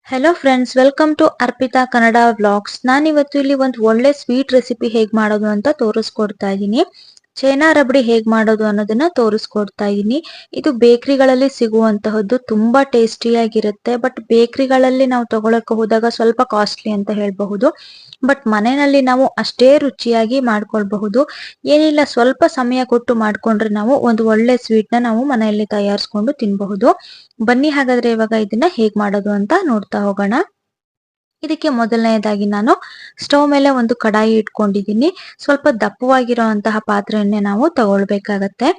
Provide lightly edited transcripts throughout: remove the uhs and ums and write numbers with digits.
Hello friends, welcome to Arpita Kannada vlogs. ನಾನಿವತ್ತು ಇಲ್ಲಿ ಒಂದು ಒಳ್ಳೆ ಸ್ವೀಟ್ ರೆಸಿಪಿ ಹೇಗ್ ಮಾಡೋದು ಅಂತ ತೋರಿಸ್ಕೊಡ್ತಾ ಇದ್ದೀನಿ. ಚೈನಾ ರಬಡಿ ಹೇಗ್ ಮಾಡೋದು ಅನ್ನೋದನ್ನ ತೋರಿಸ್ಕೊಡ್ತಾ ಇದ್ದೀನಿ. ಇದು ಬೇಕರಿಗಳಲ್ಲಿ ಸಿಗುವಂತಹದ್ದು, ತುಂಬಾ ಟೇಸ್ಟಿಯಾಗಿರುತ್ತೆ. ಬಟ್ ಬೇಕರಿಗಳಲ್ಲಿ ನಾವು ತಗೊಳಕ್ಕೆ ಹೋದಾಗ ಸ್ವಲ್ಪ ಕಾಸ್ಟ್ಲಿ ಅಂತ ಹೇಳಬಹುದು. ಬಟ್ ಮನೆಯಲ್ಲಿ ನಾವು ಅಷ್ಟೇ ರುಚಿಯಾಗಿ ಮಾಡ್ಕೊಳ್ಬಹುದು. ಏನಿಲ್ಲ, ಸ್ವಲ್ಪ ಸಮಯ ಕೊಟ್ಟು ಮಾಡ್ಕೊಂಡ್ರೆ ನಾವು ಒಂದು ಒಳ್ಳೆ ಸ್ವೀಟ್ ನ ನಾವು ಮನೆಯಲ್ಲಿ ತಯಾರಿಸ್ಕೊಂಡು ತಿನ್ಬಹುದು. ಬನ್ನಿ ಹಾಗಾದ್ರೆ ಇವಾಗ ಇದನ್ನ ಹೇಗ್ ಮಾಡೋದು ಅಂತ ನೋಡ್ತಾ ಹೋಗೋಣ. ಇದಕ್ಕೆ ಮೊದಲನೇದಾಗಿ ನಾನು ಸ್ಟವ್ ಮೇಲೆ ಒಂದು ಕಡಾಯಿ ಇಟ್ಕೊಂಡಿದ್ದೀನಿ. ಸ್ವಲ್ಪ ದಪ್ಪವಾಗಿರುವಂತಹ ಪಾತ್ರೆಯನ್ನೇ ನಾವು ತಗೊಳ್ಬೇಕಾಗತ್ತೆ.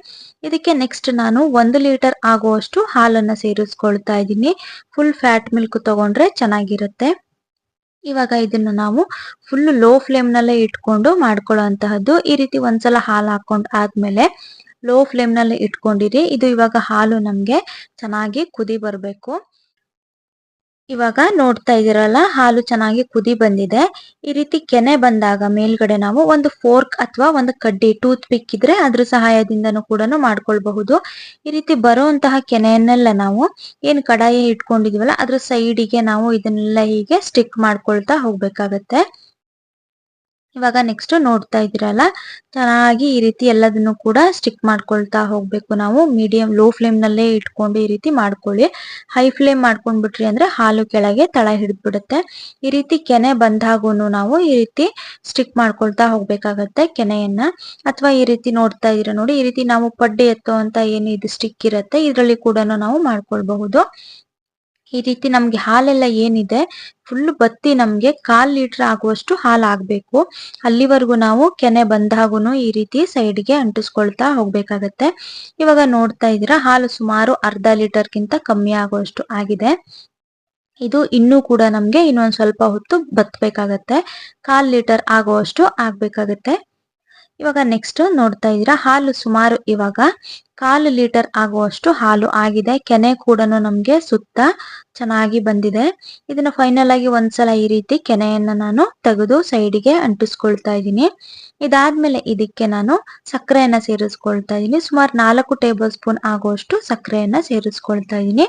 ಇದಕ್ಕೆ ನೆಕ್ಸ್ಟ್ ನಾನು 1 ಲೀಟರ್ ಆಗುವಷ್ಟು ಹಾಲನ್ನ ಸೇರಿಸ್ಕೊಳ್ತಾ ಇದ್ದೀನಿ. ಫುಲ್ ಫ್ಯಾಟ್ ಮಿಲ್ಕ್ ತಗೊಂಡ್ರೆ ಚೆನ್ನಾಗಿರುತ್ತೆ. ಇವಾಗ ಇದನ್ನು ನಾವು ಫುಲ್ ಲೋ ಫ್ಲೇಮ್ ನಲ್ಲೇ ಇಟ್ಕೊಂಡು ಮಾಡ್ಕೊಳ್ಳುವಂತಹದ್ದು. ಈ ರೀತಿ ಒಂದ್ಸಲ ಹಾಲು ಹಾಕೊಂಡ್ ಆದ್ಮೇಲೆ ಲೋ ಫ್ಲೇಮ್ ನಲ್ಲಿ ಇಟ್ಕೊಂಡಿರಿ. ಇದು ಇವಾಗ ಹಾಲು ನಮ್ಗೆ ಚೆನ್ನಾಗಿ ಕುದಿ ಬರ್ಬೇಕು. ಇವಾಗ ನೋಡ್ತಾ ಇದೀರಲ್ಲ, ಹಾಲು ಚೆನ್ನಾಗಿ ಕುದಿ ಬಂದಿದೆ. ಈ ರೀತಿ ಕೆನೆ ಬಂದಾಗ ಮೇಲ್ಗಡೆ ನಾವು ಒಂದು ಫೋರ್ಕ್ ಅಥವಾ ಒಂದು ಕಡ್ಡಿ, ಟೂತ್ ಪಿಕ್ ಇದ್ರೆ ಅದ್ರ ಸಹಾಯದಿಂದನೂ ಕೂಡ ಮಾಡ್ಕೊಳ್ಬಹುದು. ಈ ರೀತಿ ಬರುವಂತಹ ಕೆನೆಯನ್ನೆಲ್ಲ ನಾವು ಏನ್ ಕಡಾಯಿ ಇಟ್ಕೊಂಡಿದೀವಲ್ಲ ಅದ್ರ ಸೈಡಿಗೆ ನಾವು ಇದನ್ನೆಲ್ಲ ಹೀಗೆ ಸ್ಟಿಕ್ ಮಾಡ್ಕೊಳ್ತಾ ಹೋಗ್ಬೇಕಾಗತ್ತೆ. ಇವಾಗ ನೆಕ್ಸ್ಟ್ ನೋಡ್ತಾ ಇದ್ದೀರಲ್ಲ, ಚೆನ್ನಾಗಿ ಈ ರೀತಿ ಎಲ್ಲದನ್ನು ಕೂಡ ಸ್ಟಿಕ್ ಮಾಡ್ಕೊಳ್ತಾ ಹೋಗ್ಬೇಕು. ನಾವು ಮೀಡಿಯಂ ಲೋ ಫ್ಲೇಮ್ ನಲ್ಲೇ ಇಟ್ಕೊಂಡು ಈ ರೀತಿ ಮಾಡ್ಕೊಳ್ಳಿ. ಹೈ ಫ್ಲೇಮ್ ಮಾಡ್ಕೊಂಡ್ಬಿಟ್ರಿ ಅಂದ್ರೆ ಹಾಲು ಕೆಳಗೆ ತಳ ಹಿಡಿದ್ಬಿಡುತ್ತೆ. ಈ ರೀತಿ ಕೆನೆ ಬಂದಾಗೂನು ನಾವು ಈ ರೀತಿ ಸ್ಟಿಕ್ ಮಾಡ್ಕೊಳ್ತಾ ಹೋಗ್ಬೇಕಾಗತ್ತೆ ಕೆನೆಯನ್ನ. ಅಥವಾ ಈ ರೀತಿ ನೋಡ್ತಾ ಇದೀರ ನೋಡಿ, ಈ ರೀತಿ ನಾವು ಪಡ್ಡೆ ಎತ್ತೋ ಅಂತ ಏನು ಇದು ಸ್ಟಿಕ್ ಇರುತ್ತೆ, ಇದರಲ್ಲಿ ಕೂಡ ನಾವು ಮಾಡ್ಕೊಳ್ಬಹುದು. ಈ ರೀತಿ ನಮ್ಗೆ ಹಾಲೆಲ್ಲ ಏನಿದೆ ಫುಲ್ ಬತ್ತಿ ನಮ್ಗೆ 1/4 ಲೀಟರ್ ಆಗುವಷ್ಟು ಹಾಲು ಆಗ್ಬೇಕು. ಅಲ್ಲಿವರೆಗೂ ನಾವು ಕೆನೆ ಬಂದಾಗುನು ಈ ರೀತಿ ಸೈಡ್ಗೆ ಅಂಟಿಸ್ಕೊಳ್ತಾ ಹೋಗ್ಬೇಕಾಗತ್ತೆ. ಇವಾಗ ನೋಡ್ತಾ ಇದ್ದೀರಾ, ಹಾಲು ಸುಮಾರು ಅರ್ಧ ಲೀಟರ್ಗಿಂತ ಕಮ್ಮಿ ಆಗುವಷ್ಟು ಆಗಿದೆ. ಇದು ಇನ್ನೂ ಕೂಡ ನಮ್ಗೆ ಇನ್ನೊಂದ್ ಸ್ವಲ್ಪ ಹೊತ್ತು ಬತ್ಬೇಕಾಗತ್ತೆ. 1/4 ಲೀಟರ್ ಆಗುವಷ್ಟು ಆಗ್ಬೇಕಾಗತ್ತೆ. ಇವಾಗ ನೆಕ್ಸ್ಟ್ ನೋಡ್ತಾ ಇದ್ದೀರಾ, ಹಾಲು ಸುಮಾರು ಇವಾಗ 1/4 ಲೀಟರ್ ಆಗುವಷ್ಟು ಹಾಲು ಆಗಿದೆ. ಕೆನೆ ಕೂಡ ನಮ್ಗೆ ಸುತ್ತ ಚೆನ್ನಾಗಿ ಬಂದಿದೆ. ಇದನ್ನ ಫೈನಲ್ ಆಗಿ ಒಂದ್ಸಲ ಈ ರೀತಿ ಕೆನೆಯನ್ನ ನಾನು ತೆಗೆದು ಸೈಡಿಗೆ ಅಂಟಿಸ್ಕೊಳ್ತಾ ಇದ್ದೀನಿ. ಇದಾದ್ಮೇಲೆ ಇದಕ್ಕೆ ನಾನು ಸಕ್ಕರೆಯನ್ನ ಸೇರಿಸ್ಕೊಳ್ತಾ ಇದ್ದೀನಿ. ಸುಮಾರು 4 ಟೇಬಲ್ ಸ್ಪೂನ್ ಆಗುವಷ್ಟು ಸಕ್ಕರೆಯನ್ನ ಸೇರಿಸ್ಕೊಳ್ತಾ ಇದ್ದೀನಿ.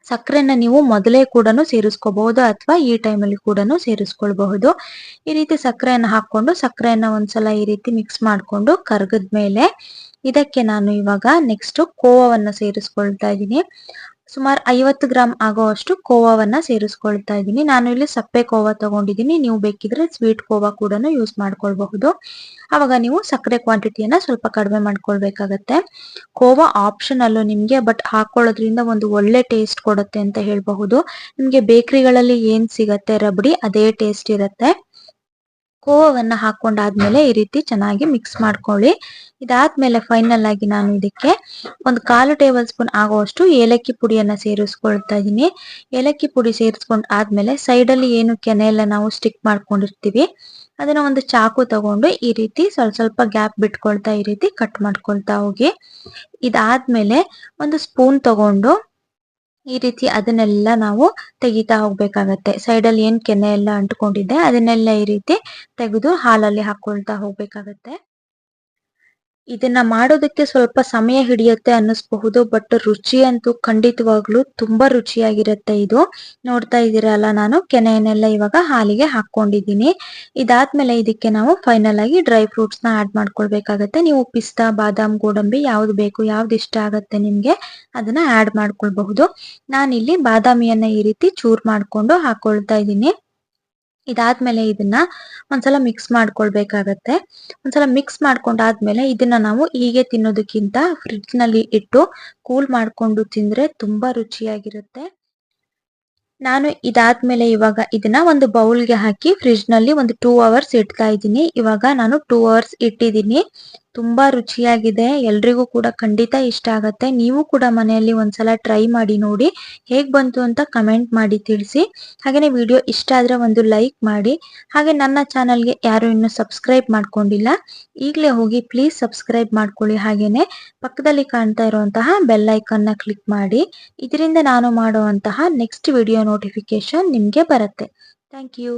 ಸಕ್ಕರೆನ ನೀವು ಮೊದಲೇ ಕೂಡ ಸೇರಿಸ್ಕೋಬಹುದು ಅಥವಾ ಈ ಟೈಮಲ್ಲಿ ಕೂಡ ಸೇರಿಸ್ಕೊಳ್ಬಹುದು. ಈ ರೀತಿ ಸಕ್ಕರೆಯನ್ನು ಹಾಕೊಂಡು ಸಕ್ಕರೆಯನ್ನ ಒಂದ್ಸಲ ಈ ರೀತಿ ಮಿಕ್ಸ್ ಮಾಡ್ಕೊಂಡು ಕರಗದ್ಮೇಲೆ ಇದಕ್ಕೆ ನಾನು ಇವಾಗ ನೆಕ್ಸ್ಟ್ ಕೋವವನ್ನ ಸೇರಿಸ್ಕೊಳ್ತಾ ಇದ್ದೀನಿ. ಸುಮಾರು 50 ಗ್ರಾಮ್ ಆಗುವಷ್ಟು ಕೋವವನ್ನ ಸೇರಿಸ್ಕೊಳ್ತಾ ಇದ್ದೀನಿ. ನಾನು ಇಲ್ಲಿ ಸಪ್ಪೆ ಕೋವ ತಗೊಂಡಿದ್ದೀನಿ. ನೀವು ಬೇಕಿದ್ರೆ ಸ್ವೀಟ್ ಕೋವ ಕೂಡ ಯೂಸ್ ಮಾಡ್ಕೊಳ್ಬಹುದು. ಅವಾಗ ನೀವು ಸಕ್ಕರೆ ಕ್ವಾಂಟಿಟಿಯನ್ನ ಸ್ವಲ್ಪ ಕಡಿಮೆ ಮಾಡ್ಕೊಳ್ಬೇಕಾಗತ್ತೆ. ಕೋವಾ ಆಪ್ಷನಲ್ ನಿಮ್ಗೆ, ಬಟ್ ಹಾಕೊಳ್ಳೋದ್ರಿಂದ ಒಂದು ಒಳ್ಳೆ ಟೇಸ್ಟ್ ಕೊಡುತ್ತೆ ಅಂತ ಹೇಳಬಹುದು. ನಿಮ್ಗೆ ಬೇಕರಿಗಳಲ್ಲಿ ಏನ್ ಸಿಗತ್ತೆ ರಬಡಿ, ಅದೇ ಟೇಸ್ಟ್ ಇರುತ್ತೆ. ಕೋವವನ್ನ ಹಾಕೊಂಡಾದ್ಮೇಲೆ ಈ ರೀತಿ ಚೆನ್ನಾಗಿ ಮಿಕ್ಸ್ ಮಾಡ್ಕೊಳ್ಳಿ. ಇದಾದ್ಮೇಲೆ ಫೈನಲ್ ಆಗಿ ನಾನು ಇದಕ್ಕೆ ಒಂದು 1/4 ಟೇಬಲ್ ಸ್ಪೂನ್ ಆಗುವಷ್ಟು ಏಲಕ್ಕಿ ಪುಡಿಯನ್ನ ಸೇರಿಸ್ಕೊಳ್ತಾ ಇದ್ದೀನಿ. ಏಲಕ್ಕಿ ಪುಡಿ ಸೇರಿಸ್ಕೊಂಡ್ ಆದ್ಮೇಲೆ ಸೈಡ್ ಅಲ್ಲಿ ಏನು ಕೆನೆ ಎಲ್ಲ ನಾವು ಸ್ಟಿಕ್ ಮಾಡ್ಕೊಂಡಿರ್ತೀವಿ ಅದನ್ನ ಒಂದು ಚಾಕು ತಗೊಂಡು ಈ ರೀತಿ ಸ್ವಲ್ಪ ಸ್ವಲ್ಪ ಗ್ಯಾಪ್ ಬಿಟ್ಕೊಳ್ತಾ ಈ ರೀತಿ ಕಟ್ ಮಾಡ್ಕೊಳ್ತಾ ಹೋಗಿ. ಇದಾದ್ಮೇಲೆ ಒಂದು ಸ್ಪೂನ್ ತಗೊಂಡು ಈ ರೀತಿ ಅದನ್ನೆಲ್ಲ ನಾವು ತೆಗಿತಾ ಹೋಗ್ಬೇಕಾಗತ್ತೆ. ಸೈಡ್ ಅಲ್ಲಿ ಏನ್ ಕೆನೆ ಎಲ್ಲ ಅಂಟ್ಕೊಂಡಿದೆ ಅದನ್ನೆಲ್ಲ ಈ ರೀತಿ ತೆಗೆದು ಹಾಲಲ್ಲಿ ಹಾಕೊಳ್ತಾ ಹೋಗ್ಬೇಕಾಗತ್ತೆ. ಇದನ್ನ ಮಾಡೋದಕ್ಕೆ ಸ್ವಲ್ಪ ಸಮಯ ಹಿಡಿಯುತ್ತೆ ಅನ್ನಿಸ್ಬಹುದು, ಬಟ್ ರುಚಿ ಅಂತೂ ಖಂಡಿತವಾಗ್ಲೂ ತುಂಬಾ ರುಚಿಯಾಗಿರುತ್ತೆ. ಇದು ನೋಡ್ತಾ ಇದ್ದೀರಲ್ಲ, ನಾನು ಕೆನೆಯನ್ನೆಲ್ಲ ಇವಾಗ ಹಾಲಿಗೆ ಹಾಕೊಂಡಿದ್ದೀನಿ. ಇದಾದ್ಮೇಲೆ ಇದಕ್ಕೆ ನಾವು ಫೈನಲ್ ಆಗಿ ಡ್ರೈ ಫ್ರೂಟ್ಸ್ ನ ಆಡ್ ಮಾಡ್ಕೊಳ್ಬೇಕಾಗತ್ತೆ. ನೀವು ಪಿಸ್ತಾ, ಬಾದಾಮ್, ಗೋಡಂಬಿ ಯಾವ್ದು ಬೇಕು, ಯಾವ್ದು ಇಷ್ಟ ಆಗತ್ತೆ ನಿಮ್ಗೆ ಅದನ್ನ ಆಡ್ ಮಾಡ್ಕೊಳ್ಬಹುದು. ನಾನಿಲ್ಲಿ ಬಾದಾಮಿಯನ್ನ ಈ ರೀತಿ ಚೂರ್ ಮಾಡ್ಕೊಂಡು ಹಾಕೊಳ್ತಾ ಇದ್ದೀನಿ. ಇದಾದ್ಮೇಲೆ ಇದನ್ನ ಒಂದ್ಸಲ ಮಿಕ್ಸ್ ಮಾಡ್ಕೊಳ್ಬೇಕಾಗತ್ತೆ. ಒಂದ್ಸಲ ಮಿಕ್ಸ್ ಮಾಡ್ಕೊಂಡಾದ್ಮೇಲೆ ಇದನ್ನ ನಾವು ಹೀಗೆ ತಿನ್ನೋದಕ್ಕಿಂತ ಫ್ರಿಡ್ಜ್ ನಲ್ಲಿ ಇಟ್ಟು ಕೂಲ್ ಮಾಡ್ಕೊಂಡು ತಿಂದ್ರೆ ತುಂಬಾ ರುಚಿಯಾಗಿರುತ್ತೆ. ನಾನು ಇದಾದ್ಮೇಲೆ ಇವಾಗ ಇದನ್ನ ಒಂದು ಬೌಲ್ಗೆ ಹಾಕಿ ಫ್ರಿಡ್ಜ್ ನಲ್ಲಿ ಒಂದು 2 ಅವರ್ಸ್ ಇಡ್ತಾ ಇದ್ದೀನಿ. ಇವಾಗ ನಾನು 2 ಅವರ್ಸ್ ಇಟ್ಟಿದ್ದೀನಿ. ತುಂಬಾ ರುಚಿಯಾಗಿದೆ. ಎಲ್ರಿಗೂ ಕೂಡ ಖಂಡಿತ ಇಷ್ಟ ಆಗತ್ತೆ. ನೀವು ಕೂಡ ಮನೆಯಲ್ಲಿ ಒಂದ್ಸಲ ಟ್ರೈ ಮಾಡಿ ನೋಡಿ. ಹೇಗ್ ಬಂತು ಅಂತ ಕಮೆಂಟ್ ಮಾಡಿ ತಿಳಿಸಿ. ಹಾಗೇನೆ ವಿಡಿಯೋ ಇಷ್ಟ ಆದ್ರೆ ಒಂದು ಲೈಕ್ ಮಾಡಿ. ಹಾಗೆ ನನ್ನ ಚಾನಲ್ಗೆ ಯಾರು ಇನ್ನು ಸಬ್ಸ್ಕ್ರೈಬ್ ಮಾಡ್ಕೊಂಡಿಲ್ಲ, ಈಗಲೇ ಹೋಗಿ ಪ್ಲೀಸ್ ಸಬ್ಸ್ಕ್ರೈಬ್ ಮಾಡ್ಕೊಳ್ಳಿ. ಹಾಗೇನೆ ಪಕ್ಕದಲ್ಲಿ ಕಾಣ್ತಾ ಇರುವಂತಹ ಬೆಲ್ ಐಕಾನ್ ನ ಕ್ಲಿಕ್ ಮಾಡಿ. ಇದರಿಂದ ನಾನು ಮಾಡುವಂತಹ ನೆಕ್ಸ್ಟ್ ವಿಡಿಯೋ ನೋಟಿಫಿಕೇಶನ್ ನಿಮ್ಗೆ ಬರುತ್ತೆ. Thank you.